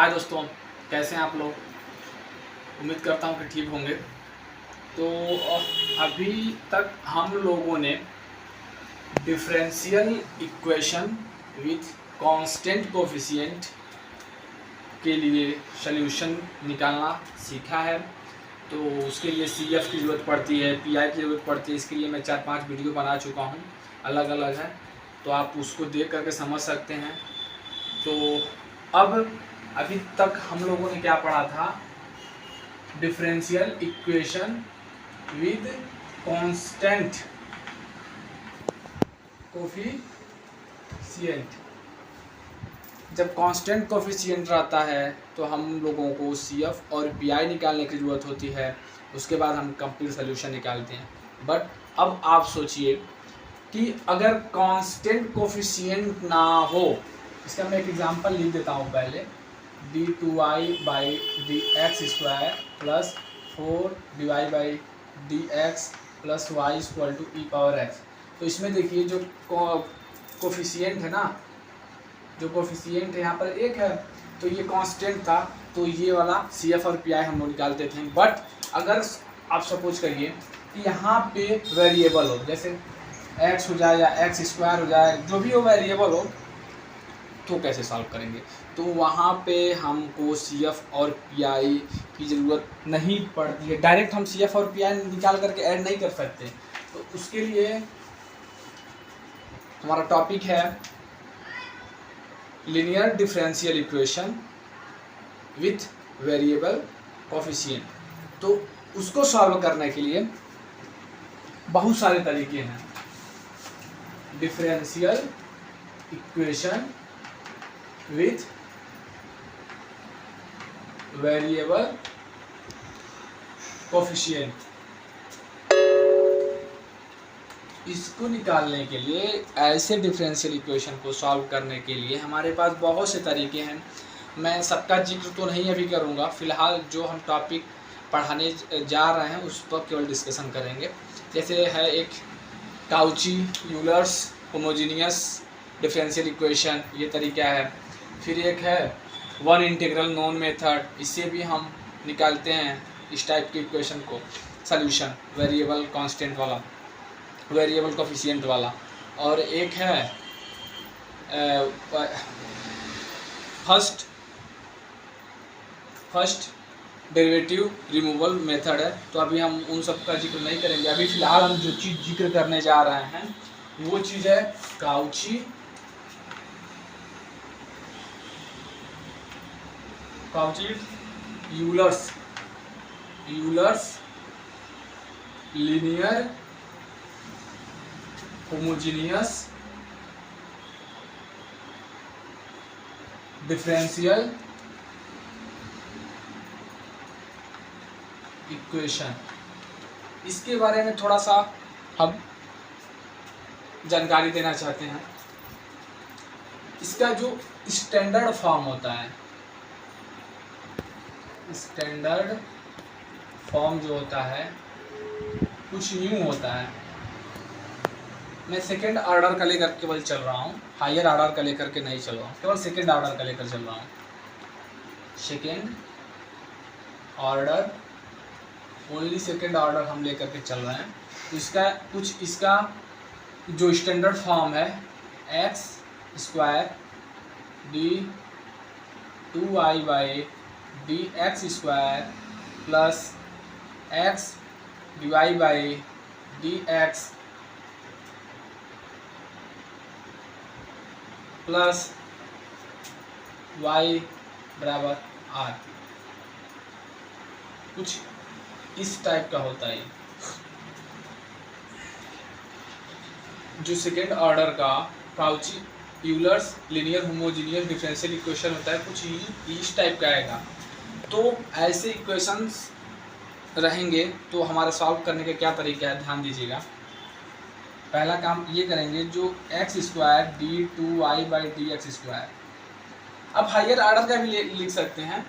हाय दोस्तों, कैसे हैं आप लोग। उम्मीद करता हूँ कि ठीक होंगे। तो अभी तक हम लोगों ने differential equation with constant coefficient के लिए सॉल्यूशन निकालना सीखा है। तो उसके लिए CF की ज़रूरत पड़ती है, PI की ज़रूरत पड़ती है। इसके लिए मैं 4-5 वीडियो बना चुका हूँ, अलग अलग है, तो आप उसको देख करके समझ सकते हैं। तो अब अभी तक हम लोगों ने क्या पढ़ा था, differential equation with constant coefficient. जब कांस्टेंट कोफिशिएंट रहता है तो हम लोगों को CF और PI निकालने की ज़रूरत होती है। उसके बाद हम कंप्लीट सोल्यूशन निकालते हैं। बट अब आप सोचिए कि अगर कांस्टेंट कोफिशिएंट ना हो, इसका मैं एक एग्जांपल लिख देता हूँ पहले। d2y/dx² plus 4dy/dx plus y equal to e⁻x। तो इसमें देखिए जो कोफिशिएंट है ना, जो कोफिशिएंट है यहाँ पर एक है, तो ये कांस्टेंट था, तो ये वाला CF और PI हम लोग निकालते थे। बट अगर आप सपोज करिए कि यहाँ पे वेरिएबल हो, जैसे x हो जाए या x² हो जाए, जो भी हो वेरिएबल हो, तो कैसे सॉल्व करेंगे। तो वहाँ पे हमको CF और PI की ज़रूरत नहीं पड़ती है। डायरेक्ट हम CF और PI निकाल करके ऐड नहीं कर सकते। तो उसके लिए हमारा टॉपिक है linear differential equation with variable coefficient. तो उसको सॉल्व करने के लिए बहुत सारे तरीके हैं। Differential equation with variable coefficient, इसको निकालने के लिए, ऐसे डिफरेंशियल इक्वेशन को सॉल्व करने के लिए हमारे पास बहुत से तरीके हैं। मैं सबका जिक्र तो नहीं अभी करूँगा, फ़िलहाल जो हम टॉपिक पढ़ाने जा रहे हैं उस पर केवल डिस्कशन करेंगे। जैसे है एक Cauchy Euler's homogeneous differential equation, ये तरीका है। फिर एक है वन इंटीग्रल नॉन मेथड, इससे भी हम निकालते हैं इस टाइप की इक्वेशन को सॉल्यूशन, वेरिएबल कांस्टेंट वाला, वेरिएबल कोफिशिएंट वाला। और एक है फर्स्ट डेरिवेटिव रिमूवल मेथड है। तो अभी हम उन सब का जिक्र नहीं करेंगे। अभी फ़िलहाल हम जो चीज़ जिक्र करने जा रहे हैं वो चीज़ है Cauchy Euler's linear homogeneous differential equation. इसके बारे में थोड़ा सा हम जानकारी देना चाहते हैं। इसका जो स्टैंडर्ड फॉर्म होता है, स्टैंडर्ड फॉर्म जो होता है कुछ यूँ होता है। मैं सेकेंड ऑर्डर का लेकर केवल चल रहा हूँ, हायर ऑर्डर का लेकर के नहीं चल रहा हूँ, केवल सेकेंड ऑर्डर का लेकर चल रहा हूँ। Second order, only second order हम लेकर के चल रहे हैं। तो इसका जो स्टैंडर्ड फॉर्म है, x² d2y/dx² plus x/dx plus y बराबर r, कुछ इस टाइप का होता है। जो सेकेंड ऑर्डर का Cauchy Euler's linear homogeneous differential equation होता है, कुछ इस टाइप का आएगा। तो ऐसे इक्वेशंस रहेंगे। तो हमारा सॉल्व करने का क्या तरीका है, ध्यान दीजिएगा। पहला काम ये करेंगे, जो x² d2y/dx²। अब हायर ऑर्डर का भी लिख सकते हैं।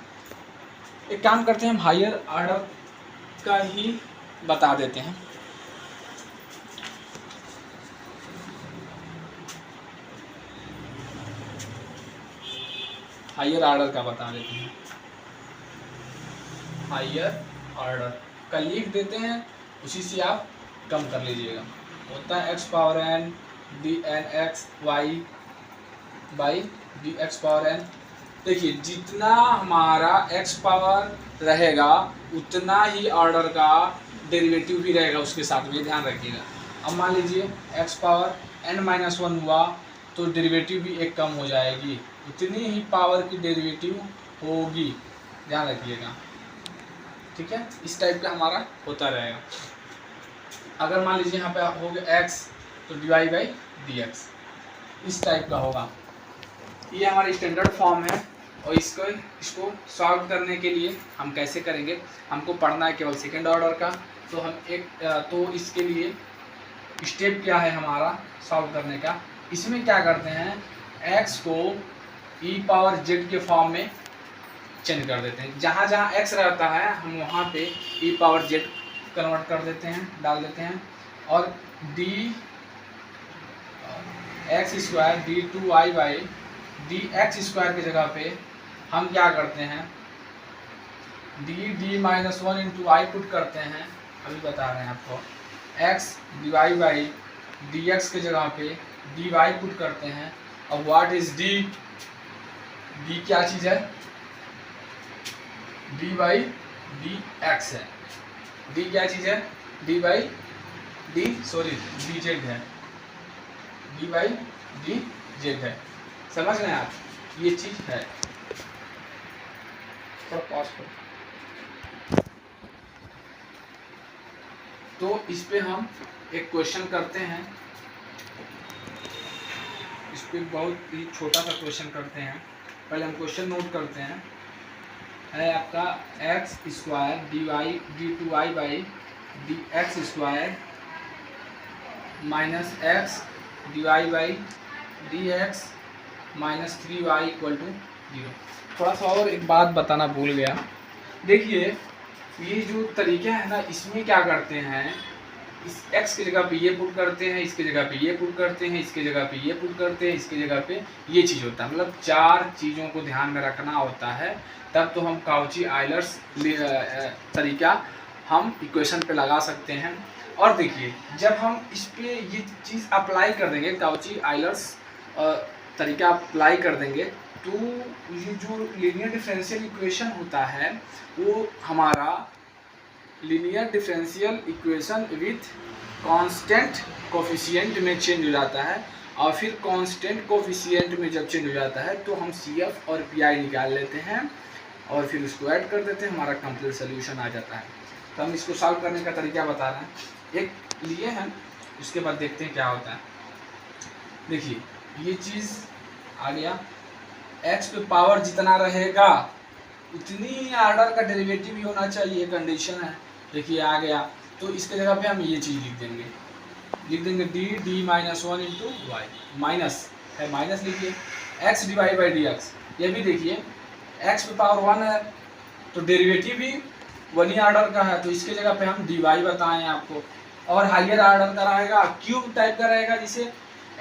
एक काम करते हैं, हम हायर ऑर्डर का ही बता देते हैं। हायर ऑर्डर का बता देते हैं, हायर ऑर्डर का लिख देते हैं, उसी से आप कम कर लीजिएगा। होता है x power n d n x y by d x power n. देखिए जितना हमारा एक्स पावर रहेगा उतना ही ऑर्डर का डेरिवेटिव भी रहेगा उसके साथ में, ध्यान रखिएगा। अब मान लीजिए x power n minus one हुआ तो डेरिवेटिव भी एक कम हो जाएगी, उतनी ही पावर की डेरिवेटिव होगी, ध्यान रखिएगा। ठीक है, इस टाइप का हमारा होता रहेगा। अगर मान लीजिए यहाँ पे हो गया एक्स तो डिवाइड बाई डी एक्स, इस टाइप का होगा। ये हमारी स्टैंडर्ड फॉर्म है और इसको सॉल्व करने के लिए हम कैसे करेंगे, हमको पढ़ना है केवल सेकेंड ऑर्डर का। तो हम तो इसके लिए स्टेप क्या है हमारा सॉल्व करने का, इसमें क्या करते हैं x को e पावर z के फॉर्म में चेंज कर देते हैं। जहाँ जहाँ x रहता है हम वहाँ पे e पावर z कन्वर्ट कर देते हैं, डाल देते हैं। और d x square d two y by d x square की जगह पे हम क्या करते हैं d minus one into y put करते हैं, अभी बता रहे हैं आपको। x divide by d x की जगह पे डी वाई पुट करते हैं। अब व्हाट इज डी, डी क्या चीज़ है, डी बाई डी एक्स है। डी क्या चीज़ है, D by D D Z है, डी बाई डी जेड है। समझ रहे हैं आप, ये चीज़ है। थोड़ा पॉज करो। तो इस पे हम एक क्वेश्चन करते हैं, इस पे बहुत ही छोटा सा क्वेश्चन करते हैं। पहले हम क्वेश्चन नोट करते हैं। है आपका x square d y d two y by d x square minus x d y by d x minus three y equal to zero. थोड़ा सा और एक बात बताना भूल गया, देखिए ये जो तरीका है ना, इसमें क्या करते हैं, इस x की जगह पे ये पुट करते हैं, इसकी जगह पे ये पुट करते हैं, इसकी जगह पे ये पुट करते हैं, इसकी जगह पे ये चीज़ होता है। मतलब चार चीज़ों को ध्यान में रखना होता है, तब तो हम काउची आइलर्स तरीका हम इक्वेशन पे लगा सकते हैं। और देखिए जब हम इस पे ये चीज़ अप्लाई कर देंगे, काउची आइलर्स तरीका अप्लाई कर देंगे, तो ये जो लीनियर डिफरेंशियल इक्वेशन होता है वो हमारा linear differential equation with constant coefficient में चेंज हो जाता है। और फिर कांस्टेंट कोफिशिएंट में जब चेंज हो जाता है तो हम CF और PI निकाल लेते हैं और फिर उसको ऐड कर देते हैं, हमारा कंप्लीट सोल्यूशन आ जाता है। तो हम इसको सॉल्व करने का तरीका बता रहे हैं, एक लिए हैं, उसके बाद देखते हैं क्या होता है। देखिए ये चीज़ आ गया, x पे पावर जितना रहेगा उतनी ऑर्डर का डेरिवेटिव भी होना चाहिए, कंडीशन है। देखिए आ गया, तो इसके जगह पे हम ये चीज़ लिख देंगे d minus one into y, minus है माइनस लिखिए x divide by d x. ये भी देखिए x पे पावर वन है तो डेरिवेटिव भी वन ही ऑर्डर का है, तो इसके जगह पे हम dy बताएं आपको। और हाइयर ऑर्डर का रहेगा, क्यूब टाइप का रहेगा, जिसे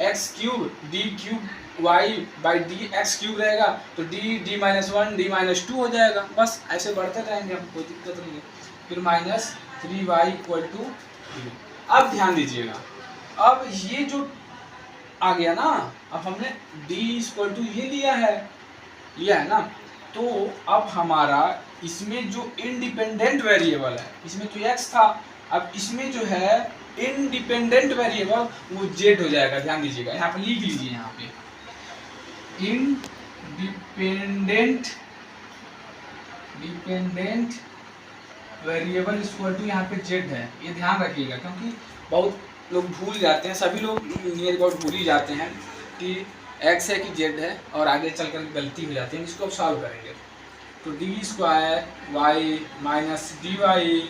x cube d cube y by d x cube रहेगा, तो d minus one d minus two हो जाएगा। बस ऐसे बढ़ते रहेंगे, हम कोई दिक्कत नहीं है। फिर minus three y equal to zero. अब ध्यान दीजिएगा, अब ये जो आ गया ना, अब हमने d इक्वल टू ये लिया है ना, तो अब हमारा इसमें जो इंडिपेंडेंट वेरिएबल है, इसमें तो x था, अब इसमें जो है इंडिपेंडेंट वेरिएबल वो z हो जाएगा। ध्यान दीजिएगा, यहाँ पे लिख लीजिए, यहाँ पे डिपेंडेंट वेरिएबल इक्वल टू यहाँ पे z है। ये ध्यान रखिएगा, क्योंकि बहुत लोग भूल जाते हैं, सभी लोग नियर अबाउट भूल ही जाते हैं कि x है कि z है, और आगे चलकर गलती हो जाती है। इसको अब सॉल्व करेंगे तो D square y minus D y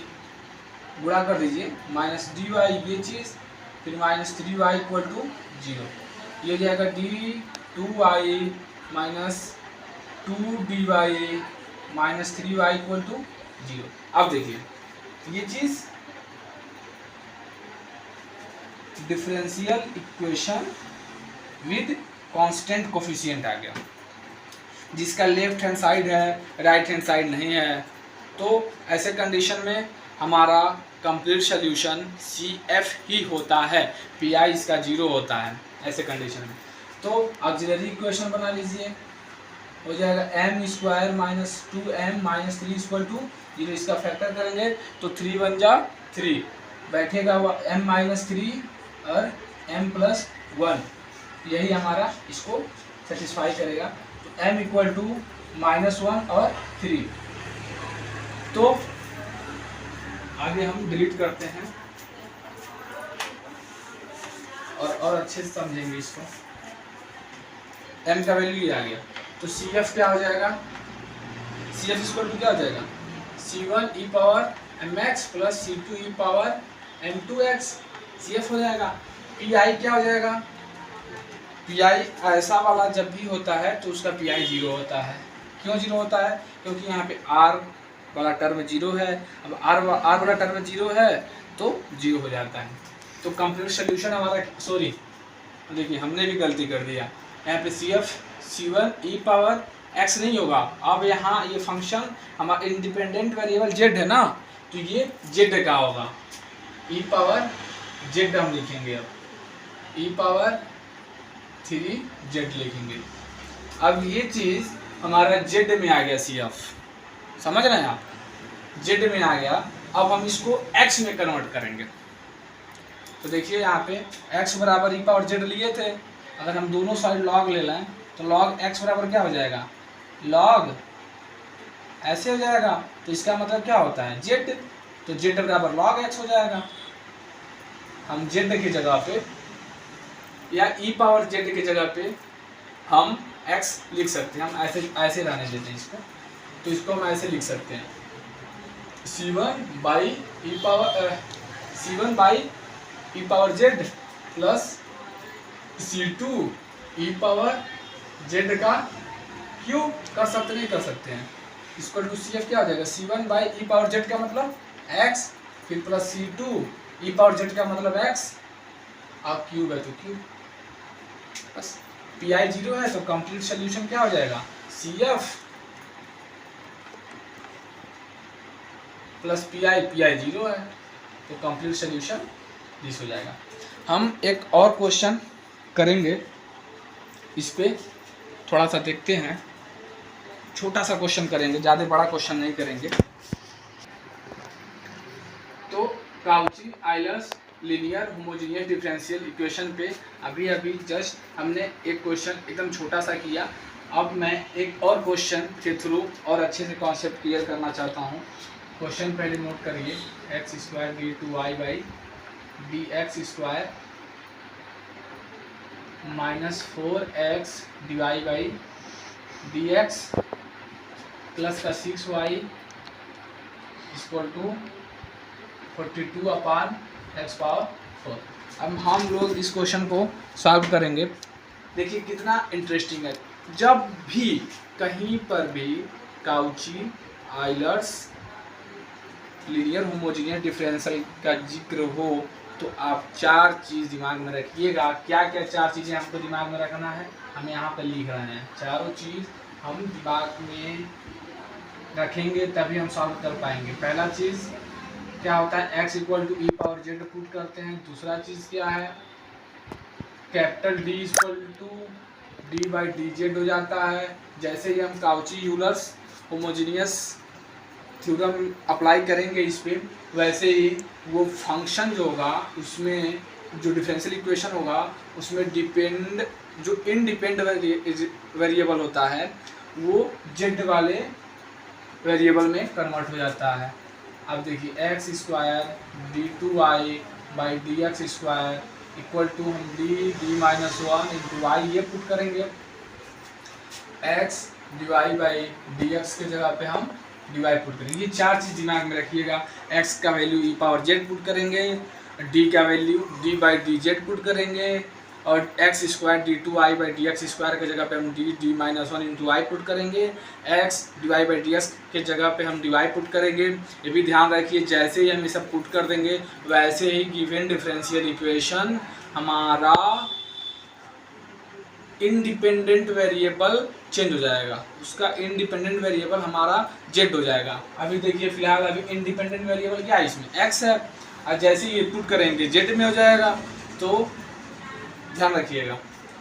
गुणा कर दीजिए, माइनस डी वाई ये चीज़, फिर minus three y equal to zero. ये हो जाएगा D two y minus two D y minus three y equal to zero. अब देखिए ये चीज़ differential equation with constant coefficient आ गया। जिसका लेफ्ट हैंड साइड है, राइट हैंड साइड नहीं है। तो ऐसे कंडीशन में हमारा कंप्लीट सोल्यूशन CF ही होता है, PI इसका 0 होता है ऐसे कंडीशन में। तो ऑक्सिलरी इक्वेशन बना लीजिए, हो जाएगा m² minus 2m minus 3 equal to 0। इसका फैक्टर करेंगे तो 3 बन जा 3, बैठेगा वो m माइनस 3 और m प्लस 1, यही हमारा इसको सेटिस्फाई करेगा। तो m इक्वल टू -1 और 3। तो आगे हम डिलीट करते हैं और अच्छे से समझेंगे इसको। m का वैल्यू ये आ गया, तो CF क्या हो जाएगा, CF इक्वल टू क्या हो जाएगा, C1 e power mx plus C2 e power m2x, CF हो जाएगा। PI क्या हो जाएगा, PI ऐसा वाला जब भी होता है तो उसका PI 0 होता है। क्यों 0 होता है, क्योंकि यहाँ पे R वाला टर्म 0 है। अब R वाला टर्म 0 है तो 0 हो जाता है। तो कंप्लीट सोल्यूशन हमारा, सॉरी देखिए हमने भी गलती कर दिया, यहाँ पे CF C1 e power x नहीं होगा। अब यहाँ ये फंक्शन हमारा इंडिपेंडेंट वेरिएबल z है ना, तो ये z का होगा, e पावर z हम लिखेंगे। अब e पावर 3z लिखेंगे। अब ये चीज़ हमारा z में आ गया, CF समझ रहे हैं आप, z में आ गया। अब हम इसको x में कन्वर्ट करेंगे। तो देखिए यहाँ पे x बराबर e पावर z लिए थे, अगर हम दोनों साइड log ले लें तो log x बराबर क्या हो जाएगा, log ऐसे हो जाएगा। तो इसका मतलब क्या होता है z, तो z बराबर log x हो जाएगा। हम z की जगह पे या e पावर z की जगह पे हम x लिख सकते हैं। हम ऐसे रहने देते हैं इसको, तो इसको हम ऐसे लिख सकते हैं, C1 by e power z plus C2 e power z का क्यूब, कर सकते नहीं कर सकते हैं। इसको टू CF क्या हो जाएगा, C1 by e power z का मतलब x, फिर plus C2 e power z का मतलब x, अब क्यूब है तो क्यूब, बस। PI 0 है तो कंप्लीट सोल्यूशन क्या हो जाएगा, CF प्लस PI 0 है तो कंप्लीट सोल्यूशन दिस हो जाएगा। हम एक और क्वेश्चन करेंगे, इस पे थोड़ा सा देखते हैं, छोटा सा क्वेश्चन करेंगे, ज़्यादा बड़ा क्वेश्चन नहीं करेंगे। तो Cauchy Euler's linear homogeneous differential equation पे अभी जस्ट हमने एक क्वेश्चन एकदम छोटा सा किया। अब मैं एक और क्वेश्चन के थ्रू और अच्छे से कॉन्सेप्ट क्लियर करना चाहता हूँ। क्वेश्चन पहले नोट करिए, x² d2y by dx² minus 4x dy by dx plus का 6y equal to 42 upon x power 4। अब हम लोग इस क्वेश्चन को सॉल्व करेंगे। देखिए कितना इंटरेस्टिंग है, जब भी कहीं पर भी Cauchy Euler's linear homogeneous differential का जिक्र हो तो आप 4 चीज़ दिमाग में रखिएगा। क्या क्या 4 चीज़ें हमको दिमाग में रखना है, हम यहाँ पर लिख रहे हैं। चारों चीज़ हम दिमाग में रखेंगे तभी हम सॉल्व कर पाएंगे। पहला चीज़ क्या होता है, x equal to E power z put करते हैं। दूसरा चीज़ क्या है, capital D equal to d by D z हो जाता है। जैसे ही हम Cauchy Euler's homogeneous theorem apply करेंगे इस पे, वैसे ही वो फंक्शन जो होगा उसमें जो डिफरेंशियल इक्वेशन होगा उसमें जो इंडिपेंडेंट वेरिएबल होता है वो जेड वाले वेरिएबल में कन्वर्ट हो जाता है। अब देखिए x² d2y by dx² equal to हम d-1 इंटू y ये पुट करेंगे। x dy बाई dx के जगह पे हम dy पुट करेंगे। ये 4 चीज़ दिमाग में रखिएगा। x का value e power z put करेंगे, d का value d by D Z put करेंगे और x² d2y बाई dx² के जगह पे हम d-1 इंटू y पुट करेंगे। x dy बाई dx के जगह पे हम dy पुट करेंगे। ये भी ध्यान रखिए, जैसे ही हम ये सब पुट कर देंगे वैसे ही गिवन डिफरेंशियल इक्वेशन हमारा इंडिपेंडेंट वेरिएबल चेंज हो जाएगा, उसका इंडिपेंडेंट वेरिएबल हमारा जेड हो जाएगा। अभी देखिए फिलहाल अभी इंडिपेंडेंट वेरिएबल क्या है, इसमें एक्स है, और जैसे ही पुट करेंगे जेड में हो जाएगा, तो ध्यान रखिएगा।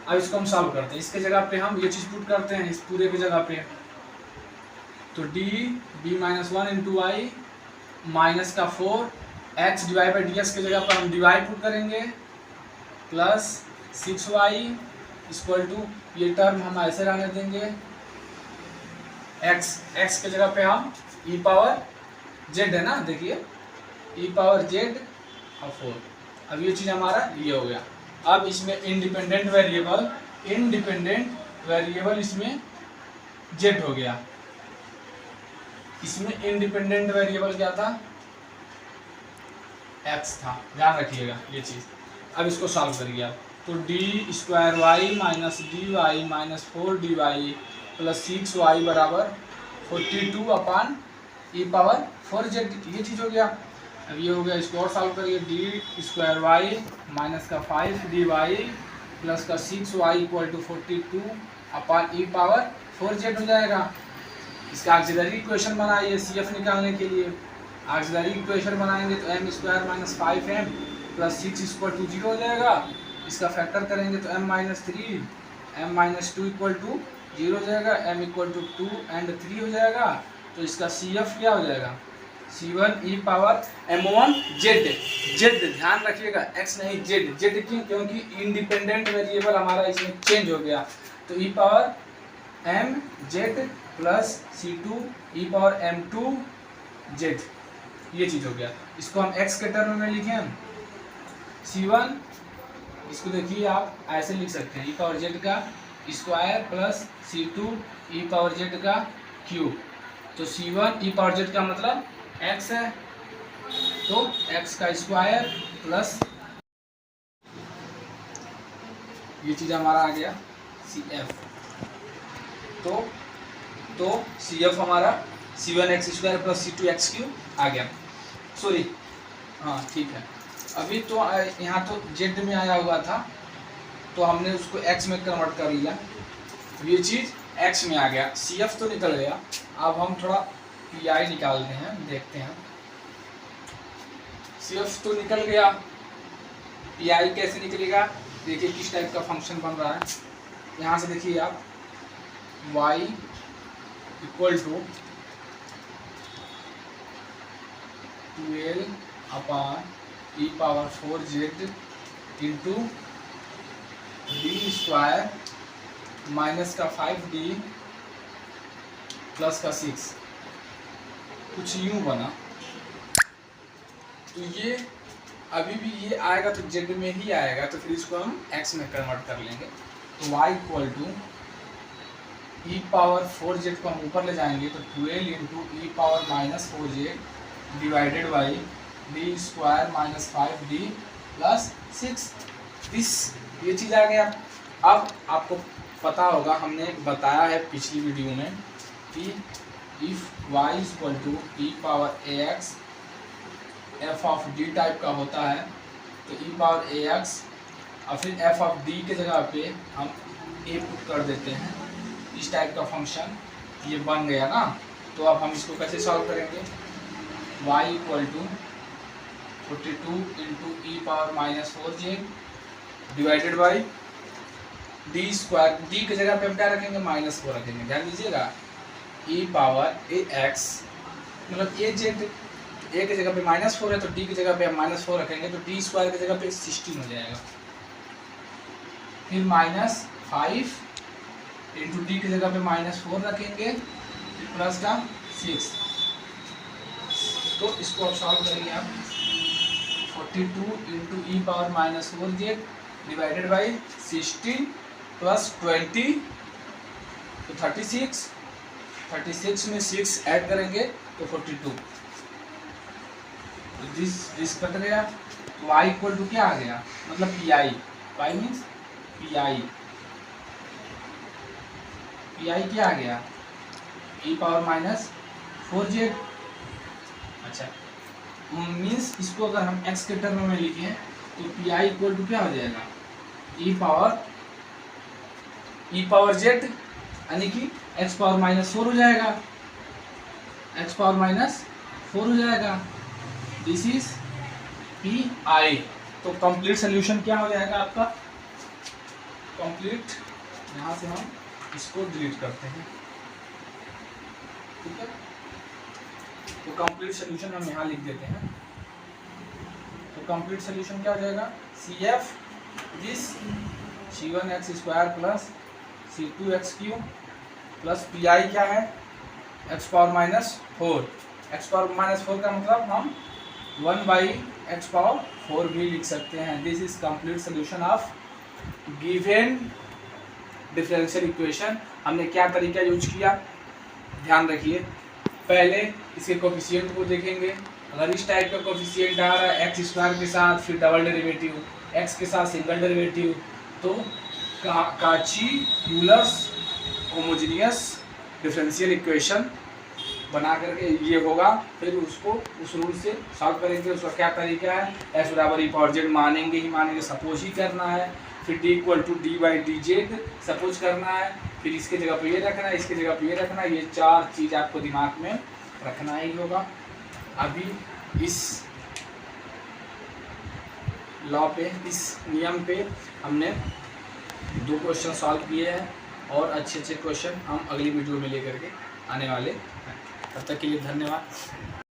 अब इसको हम सॉल्व करते हैं, इसके जगह पे हम ये चीज़ पुट करते हैं इस पूरे की जगह पे, तो d minus one into y minus का 4 x divide by d x की जगह पर हम डिवाइड पुट करेंगे प्लस 6y इक्वल टू, ये टर्म हम ऐसे रहने देंगे, x के जगह पे हम e पावर z है ना, देखिए e पावर z और 4। अब ये चीज़ हमारा ये हो गया। अब इसमें इंडिपेंडेंट वेरिएबल इसमें z हो गया, इसमें इंडिपेंडेंट वेरिएबल क्या था, x था, ध्यान रखिएगा ये चीज़। अब इसको सॉल्व करिए आप, तो D square y minus D y minus 4 d y plus 6y बराबर 42 अपान ई पावर 4z, ये चीज़ हो गया। अब ये हो गया, इसको और सॉल्व करिए, डी स्क्वायर वाई माइनस का 5 डी वाई प्लस का 6y equal to 42 upon E power 4z हो जाएगा। इसका ऑक्सिलरी इक्वेशन बनाइए CF निकालने के लिए, ऑक्सिलरी इक्वेशन बनाएंगे तो m square minus 5m plus 6 equal to 0 हो जाएगा। इसका फैक्टर करेंगे तो m minus 3 m minus 2 equal to 0 हो जाएगा, m इक्वल टू 2 एंड 3 हो जाएगा। तो इसका CF क्या हो जाएगा, C1 e power m1 z, ध्यान रखिएगा x नहीं z क्यों, क्योंकि इंडिपेंडेंट वेरिएबल हमारा इसमें चेंज हो गया, तो e power m z plus C2 e power m2 z, ये चीज़ हो गया। इसको हम x के टर्म में लिखें हम C1, इसको देखिए आप ऐसे लिख सकते हैं, e पावर z का square plus C2 e power z का क्यूब, तो C1 e पावर z का मतलब x है, तो x का स्क्वायर प्लस ये चीज़ हमारा आ गया CF, तो CF हमारा C1x square plus C2 x cube आ गया, सॉरी हाँ ठीक है। अभी तो यहाँ तो z में आया हुआ था, तो हमने उसको x में कन्वर्ट कर लिया, ये चीज़ x में आ गया, CF तो निकल गया। अब हम थोड़ा PI निकालते हैं, देखते हैं। CF तो निकल गया, PI कैसे निकलेगा, देखिए किस टाइप का फंक्शन बन रहा है। यहाँ से देखिए आप y equal to 12 upon E power 4z into D square minus का 5d प्लस का 6, कुछ यूँ बना। तो ये अभी भी ये आएगा तो z में ही आएगा, तो फिर इसको हम x में कन्वर्ट कर लेंगे, तो y equal to E power 4z को हम ऊपर ले जाएंगे, तो 12 into E power minus 4z divided by D square minus 5d plus 6, ये चीज़ आ गया। अब आपको पता होगा, हमने बताया है पिछली वीडियो में कि if y equal to E power ax f of d type का होता है, तो e पावर ax और फिर f ऑफ d के जगह पे हम a पुट कर देते हैं, इस टाइप का फंक्शन ये बन गया ना। तो अब हम इसको कैसे सॉल्व करेंगे, y equal to 42 into E power minus 4z divided by D square, D की जगह पे हम क्या रखेंगे, माइनस 4 रखेंगे, ध्यान दीजिएगा, ई पावर ax मतलब az, ए की जगह पे माइनस 4 है तो डी की जगह पे हम माइनस 4 रखेंगे, तो डी स्क्वायर की जगह पे 16 हो जाएगा, फिर माइनस 5 इंटू डी की जगह पे माइनस 4 रखेंगे, फिर प्लस का 6। तो इसको आप सॉल्व करेंगे आप, 42 into E power minus 4z divided by 16 plus 20, तो 36 में 6 ऐड करेंगे तो 42, तो दिस कट गया। तो y इक्वल टू क्या आ गया, मतलब PI, y मीन्स PI क्या आ गया, e पावर माइनस 4z। अच्छा मीन्स इसको अगर हम x के टर्म में लिखें तो PI इक्वल टू क्या हो जाएगा, e पावर ई पावर जेड यानी कि एक्स पावर माइनस 4 हो जाएगा, एक्स पावर माइनस 4 हो जाएगा। This is P I. तो कंप्लीट सोल्यूशन क्या हो जाएगा आपका? कंप्लीट, यहाँ से हम इसको डिलीट करते हैं, ठीक है। तो कंप्लीट सोल्यूशन हम यहाँ लिख देते हैं। तो कंप्लीट सोल्यूशन क्या हो जाएगा? C F this C1x² plus C2x³ plus P I क्या है? X power minus 4। X power minus 4 का मतलब हम 1/x पावर 4 भी लिख सकते हैं। This is complete solution of given differential equation. हमने क्या तरीका यूज किया, ध्यान रखिए। पहले इसके कोफिशिएंट को देखेंगे। अगर इस टाइप का कोफिशिएंट आ रहा है x² के साथ, फिर डबल डेरिवेटिव, x के साथ सिंगल डेरिवेटिव, तो काची-यूलर्स होमोजेनियस डिफरेंशियल इक्वेशन बना करके ये होगा। फिर उसको उस रूल से सॉल्व करेंगे। उसका क्या तरीका है? एस बराबर ई पावर जेड मानेंगे ही मानेंगे, सपोज ही करना है। फिर D equal to D by D Z suppose करना है। फिर इसके जगह पे ये रखना है, इसके जगह पे ये रखना है। ये 4 चीज़ आपको दिमाग में रखना ही होगा। अभी इस लॉ पे, इस नियम पे हमने 2 क्वेश्चन सॉल्व किए हैं और अच्छे क्वेश्चन हम अगली वीडियो में लेकर के आने वाले हैं। तब तक के लिए धन्यवाद।